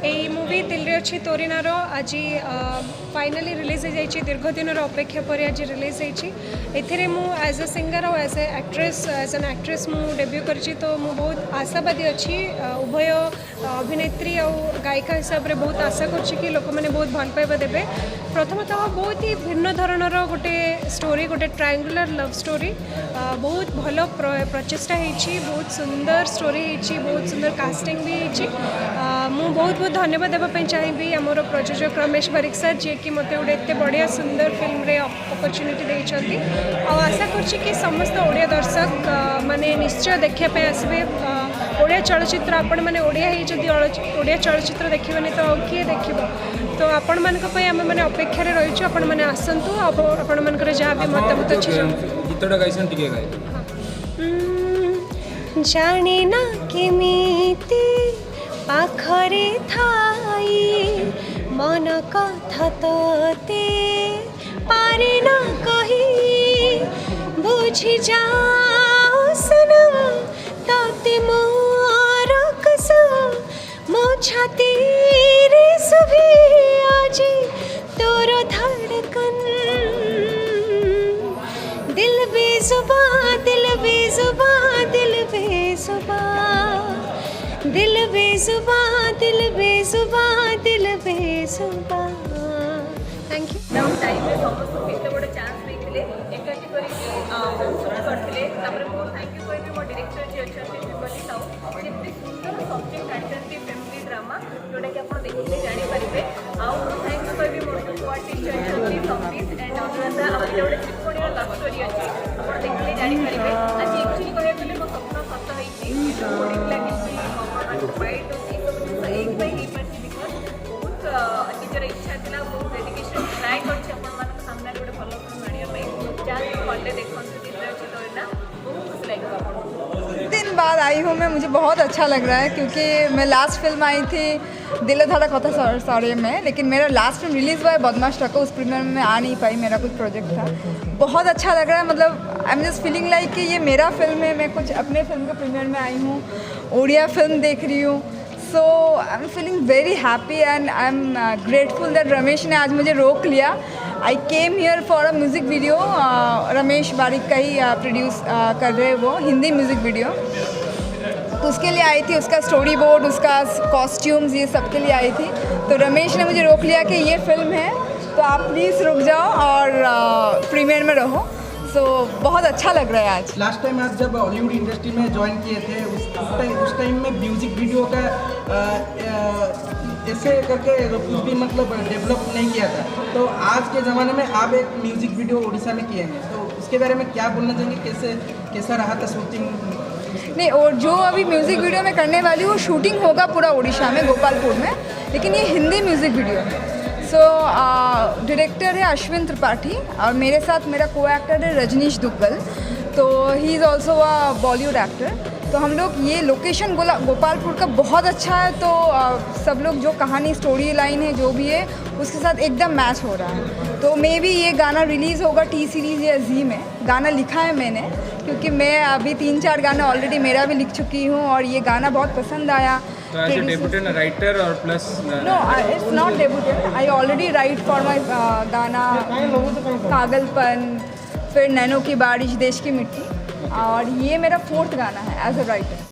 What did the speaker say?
यही मूवी दिल रे अच्छी तोरिनार आज फाइनाली रिलीज हो जाइए दीर्घ दिन अपेक्षा पर आज रिलीज होती एज अ सिंगर और as a actress as an actress मु डेब्यू करी तो मु बहुत आशावादी अच्छी उभय अभिनेत्री और गायिका हिसाब से बहुत आशा कर लोक मैंने बहुत भल पाइबा देवे। प्रथमतः बहुत ही भिन्न धरणर गोटे स्टोरी गोटे ट्रायंगुलर लव स्टोरी बहुत भल प्रचेषा होती बहुत सुंदर स्टोरी होती बहुत सुंदर कास्टिंग भी होती। मु बहुत बहुत धन्यवाद देवाई चाहिए आमर प्रयोजक रमेश बारिक सर जी कि मत गोटे एत बढ़िया सुंदर फिल्म रे अपॉर्चुनिटी देइछंती और आशा करछि कि समस्त ओडिया दर्शक माने निश्चय देखापी आसबे ओडिया चलचित्र आपण मैंने ओडिया ही जदि ओडिया चलचित्र देखिबे तो किए देखिबो तो आपण मानक पई आमे माने अपेक्षा रे रहिछु आपण माने आसंतु आपण मानकर जहाँ भी मतामत अछि गीतटा गाइसन टिके गाइ जाने ना केमिति पाखरे थाई मन कथा तते पारे ना कही बुझी जाओ सनम तते मोर कसम मो छाती रे सुभी आज तोर धड़कन दिल बेजुबा दिल बेजुबा दिल बेजुबा दिल बेजुबा दिल बेजुबा दिल बेजुबा। Thank you. डाउन टाइम में समस्त केते बड़े चांस देइथिले एकाठी करथिले तापर मो थैंक यू कहबी मो डायरेक्टर जे अछंती विमली साहू जेते सुंदर सब्जेक्ट आंटरटी फैमिली ड्रामा जोटा कि आपण देखिले जानि परिबे आ थैंक यू कहबी मो आर्टिस्ट अछंती संपीत एंड अनुराधा आपण जोड़े त्रिकोणीय लव स्टोरी अछि आपण देखिले जानि परिबे आज एक्चुअली कहबे बोले मो सपना सत होईछि रिकॉर्डिंग लागि वाइट एक बाई ही पर बिकॉज बहुत निजर इच्छा थिला बहुत डेडिकेशन ट्राई करछि आपण मानक सामने गोटे भलो फिल्म आनिया पई जान कॉले देखंतु दिल रे अछि तोरिना बहुत खुश लागो आपण दिन बाद आई हूँ मैं मुझे बहुत अच्छा लग रहा है क्योंकि मैं लास्ट फिल्म आई थी दिल धड़क कथा सॉरी में लेकिन मेरा लास्ट फिल्म रिलीज़ हुआ है बदमाश टको उस प्रीमियर में आ नहीं पाई मेरा कुछ प्रोजेक्ट था बहुत अच्छा लग रहा है मतलब I am just feeling like कि ये मेरा फिल्म है मैं कुछ अपने फिल्म के प्रीमियर में आई हूँ ओडिया फिल्म देख रही हूँ so I am feeling very happy and I am grateful that Ramesh ने आज मुझे रोक लिया। I came here for a music video Ramesh Barik का ही प्रोड्यूस कर रहे वो हिंदी म्यूज़िक वीडियो तो उसके लिए आई थी उसका स्टोरी बोर्ड उसका कॉस्ट्यूम्स ये सब के लिए आई थी तो रमेश ने मुझे रोक लिया कि ये फिल्म है तो आप प्लीज़ रुक जाओ और प्रीमियर में रहो सो बहुत अच्छा लग रहा है आज। लास्ट टाइम आप जब हॉलीवुड इंडस्ट्री में ज्वाइन किए थे उस टाइम में म्यूजिक वीडियो का ऐसे करके कुछ भी मतलब डेवलप नहीं किया था तो आज के ज़माने में आप एक म्यूजिक वीडियो उड़ीसा में किए हैं तो उसके बारे में क्या बोलना चाहेंगे कैसा रहा था शूटिंग? नहीं और जो अभी म्यूज़िक वीडियो में करने वाली वो शूटिंग होगा पूरा उड़ीसा में गोपालपुर में लेकिन ये हिंदी म्यूज़िक वीडियो है। सो डायरेक्टर है अश्विन त्रिपाठी और मेरे साथ मेरा को एक्टर है रजनीश दुग्गल तो he is also a Bollywood actor तो हम लोग ये लोकेशन गोपालपुर का बहुत अच्छा है तो सब लोग जो कहानी स्टोरी लाइन है जो भी है उसके साथ एकदम मैच हो रहा है तो मे बी ये गाना रिलीज़ होगा टी सीरीज़ या जी में गाना लिखा है मैंने क्योंकि मैं अभी 3-4 गाना ऑलरेडी मेरा भी लिख चुकी हूँ और ये गाना बहुत पसंद आया। तो एज ए डेब्यूटेंट राइटर और plus no it's not debutant I already write for my गाना पागलपन फिर नैनो की बारिश देश की मिट्टी और ये मेरा 4th गाना है एज अ राइटर।